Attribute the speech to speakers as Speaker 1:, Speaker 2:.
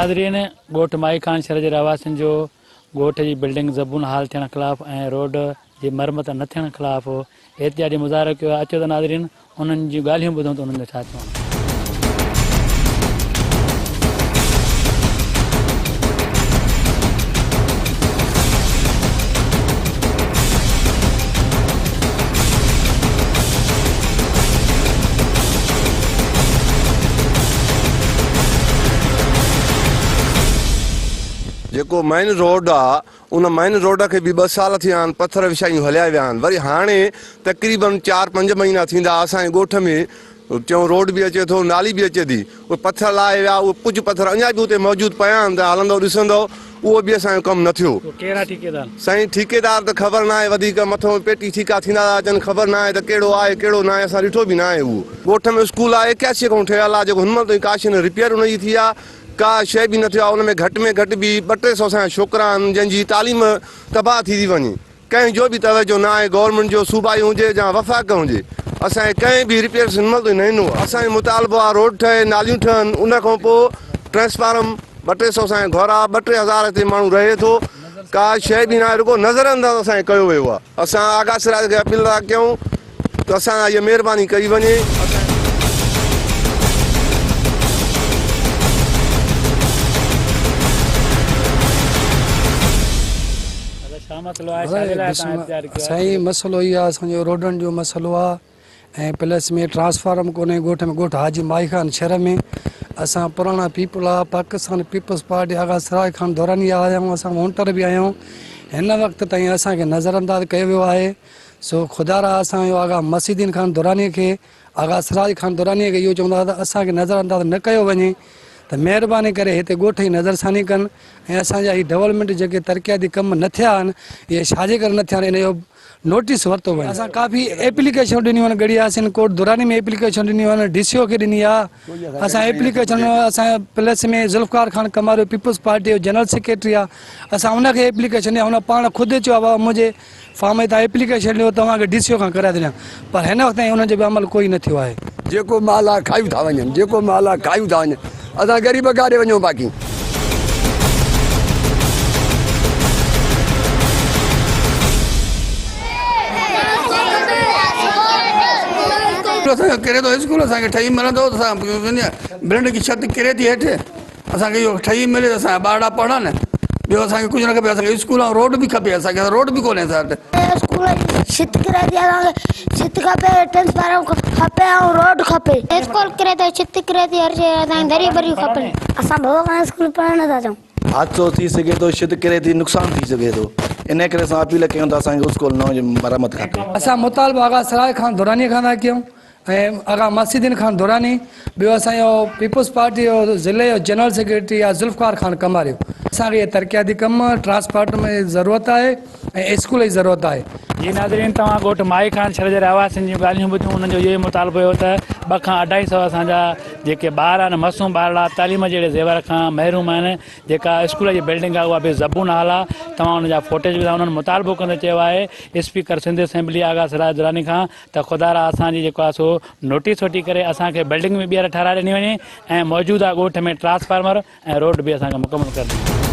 Speaker 1: नाज़रीन, ॻोठ माई खान शहर जे रहवासियुनि जो ॻोठ जी बिल्डिंग ज़बून हाल थियण ख़िलाफ़ ऐं रोड जी मरम्मत न थियण ख़िलाफ़ एहतिजाजी मुज़ाहिरो कयो आहे। अचो त नाज़रीन उन्हनि जूं ॻाल्हियूं ॿुधूं त उन्हनि जो छा चवणु।
Speaker 2: जेको मेन रोड आहे उन मेन रोड के भी 2 साल थिया आहिनि, पत्थर विछायूं हलिया विया आहिनि। वरी हाणे तक़रीबन 4-5 महीना थींदा असांजे ॻोठ में चऊं रोड भी अचे थो, नाली भी अचे थी, उहे पत्थर लाहे विया, उहे कुझु पत्थर अञा बि उते मौजूदु पिया आहिनि, त हलंदो ॾिसंदो उहो बि असांजो कमु न थियो।
Speaker 1: कहिड़ा ठेकेदार? साईं
Speaker 2: ठेकेदार त ख़बर न आहे, वधीक मथां पेटी ठीका थींदा था अचनि, ख़बर न आहे त कहिड़ो आहे कहिड़ो न आहे, असां ॾिठो बि न आहे। उहो ॻोठ में स्कूल आहे 81 खां ठहियल आहे, जेको हुनमहिल ताईं का शइ न रिपेयर हुनजी थी आहे, का शइ बि न थियो आहे। उनमें घटि में घटि बि 200-300 असांजा छोकिरा आहिनि जंहिंजी तालीम तबाह थी वञे, कंहिंजो बि तवजो न आहे, गवर्नमेंट जो सूबाई हुजे या वफ़ाक़ हुजे, असांजे कंहिं बि रिपेयर हिनमहिल ताईं न ईंदो आहे। असांजो मुतालबो आहे रोड ठहे, नालियूं ठहनि, उन खां पोइ ट्रांसफार्म 200-300 असांजे घर आहे, 2-3 हज़ार हिते माण्हू रहे थो, का शइ बि न आहे, रुगो नज़र अंदाज़ असांखे कयो वियो आहे। असां आगा सिराज खे अपील था कयूं त असां इहा महिरबानी कई वञे।
Speaker 3: साईं मसलो इहो आहे, असांजो रोडनि जो मसलो आहे ऐं प्लस में ट्रांसफार्म कोन्हे ॻोठ में। ॻोठ हाजी माई खान शहर में असां पुराणा पीपल आहे, पाकिस्तान पीपल्स पार्टी आगा सिराज खान दौरानी आया आहियूं, असां वोटर बि आहियूं। हिन वक़्त ताईं असांखे नज़रअंदाज़ कयो वियो आहे। सो ख़ुदा रा असांजो आगा मसीदीन खान दौरानी खे, आगा सिराज खान दौरानी खे इहो चवंदा त असांखे नज़रअंदाज़ न कयो वञे, त महिरबानी करे हिते ॻोठ जी नज़रसानी कनि ऐं असांजा हीअ डेवलपमेंट जेके तरक़ियाती कम न थिया आहिनि, इहे छाजे करे न थिया आहिनि, इन जो नोटिस वरितो वञे। असां काफ़ी एप्लीकेशन ॾिनियूं आहिनि, गड़ियासीं कोर्ट दुरानी में एप्लीकेशन ॾिनियूं आहिनि, DCO खे ॾिनी आहे। असां एप्लीकेशन असां प्लस में ज़ुल्फ़कार खान कमारियो पीपल्स पार्टी जो जनरल सेक्रेटरी आहे, असां उनखे एप्लीकेशन ॾिया, हुन पाण ख़ुदि चयो आहे मुंहिंजे फॉर्म में तव्हां एप्लीकेशन ॾियो, तव्हांखे DCO खां कराए ॾियां, पर हिन वक़्त ताईं हुनजो बि अमल कोई न थियो आहे।
Speaker 4: जेको माल आहे खायूं था वञनि, जेको माल आहे खायूं था वञनि, असां ग़रीब काॾे वञूं। बाक़ी असांखे किरे थो स्कूल, असांखे ठही मिलंदो त असां बिल्डिंग की छत किरे थी हेठि, असांखे इहो ठही मिले त असांजा ॿार पढ़नि। ॿियो असांखे कुझु न खपे, असांखे स्कूल ऐं रोड बि खपे, असांखे रोड बि कोन्हे असां वटि।
Speaker 5: स्कूल छित किरे थी, असांखे छित खपे, ट्रांसफार्मर खपे ऐं रोड खपे। स्कूल किरे थो, छित किरे थी, हर शइ असांखे दरी भरियूं खपनि। असां भॻवान स्कूल पढ़णु नथा चाहूं।
Speaker 6: हादसो थी सघे थो, छित किरे थी, नुक़सानु थी सघे थो, इन करे असां अपील कयूं था असांखे स्कूल नओं मरम्मत खपे।
Speaker 3: असां मुतालबो आगा सिराज खान दौरानी खां था कयूं ऐं आगा मसीदीन खान दौरानी, ॿियो असांजो पीपल्स पार्टी जो ज़िले जो जनरल सेक्रेटरी आहे ज़ुल्फ़कार खान कमारियो। असांखे इहे तरक़ियाती कम ट्रांसपोर्ट में ज़रूरत आहे ऐं स्कूल जी ज़रूरत आहे।
Speaker 1: जी नाज़रीन, तव्हां ॻोठ माई खान शहर जे रहवासियुनि जूं ॻाल्हियूं ॿुधियूं, उन्हनि जो इहो ई मुतालबो हुयो त 2 खां 250 असांजा जेके ॿार आहिनि, मासूम ॿार तालीम जहिड़े ज़ेवर खां महरूम आहिनि। जेका स्कूल जी बिल्डिंग आहे उहा बि ज़बून हाल आहे, तव्हां उनजा फोटेज बि उन्हनि मुतालबो कंदे चयो आहे स्पीकर सिंध असेंबली आगा सिराज दुरानी खां त ख़ुदा रा असांजी जेको आहे सो नोटिस वठी करे असांखे बिल्डिंग में ॿीहर ठाराए ॾिनी वञे ऐं मौजूदा ॻोठ में ट्रांसफार्मर ऐं रोड बि असांखे मुकमल करे ॾिनी।